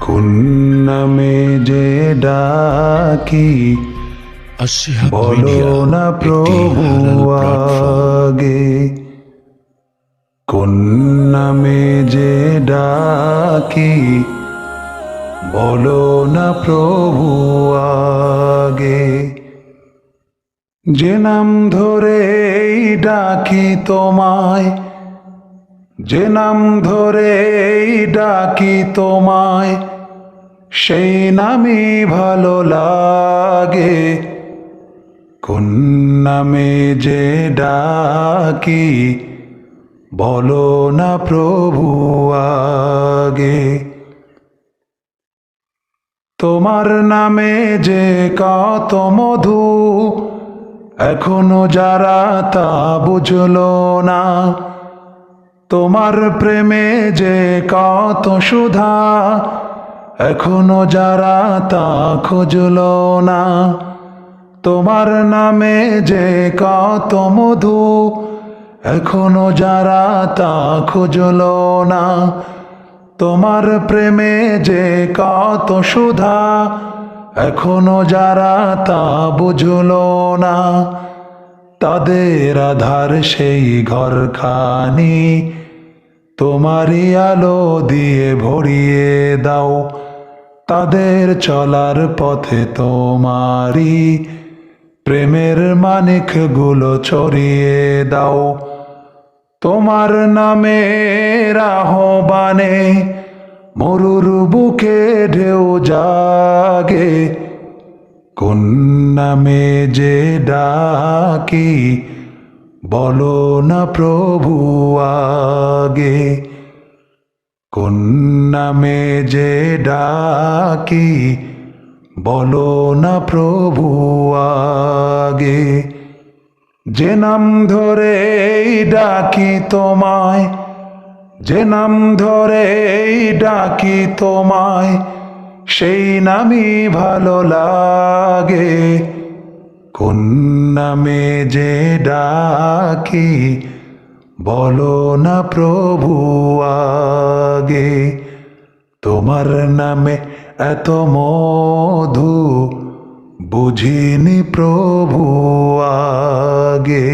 কোন নামে যে ডাকি আশিহাব বলো মিডিয়া না একটি প্রভু হালাল প্ল্যাটফর্ম। আগে। কোন নামে যে ডাকি বলো না প্রভু আগে। যে নাম ধরেই ডাকি তোমায়, যে নাম ধরেই ডাকি তোমায়, সেই নামই ভালো লাগে। কোন নামে যে ডাকি বলো না প্রভু আগে। তোমার নামে যে কত মধু, এখনো যারা তা বুঝলো না। তোমার প্রেমে যে কত সুধা, এখনো যারা তা খুঁজলো না। তোমার নামে যে কত মধু, এখনো যারা তা খুঁজলো না। তোমার প্রেমে যে কত সুধা, এখনো যারা তা বুঝলো না। তাদের আধার সেই ঘরখানি তোমারই আলো দিয়ে ভরিয়ে দাও। তাদের চলার পথে তোমারই প্রেমের মানিকগুলো ছড়িয়ে দাও। তোমার নামের আহ্বানে মরুর বুকে ঢেউ জাগে। কোন নামে যে ডাকি বলো না প্রভু আগে। কোন নামে যে ডাকি বলো না প্রভু আগে। যে নাম ধরেই ডাকি তোমায়, যে নাম ধরেই ডাকি তোমায়, সেই নামই ভালো লাগে। কোন নামে যে ডাকি বলো না প্রভু আগে। তোমার নামে এত মধু বুঝিনি প্রভু আগে।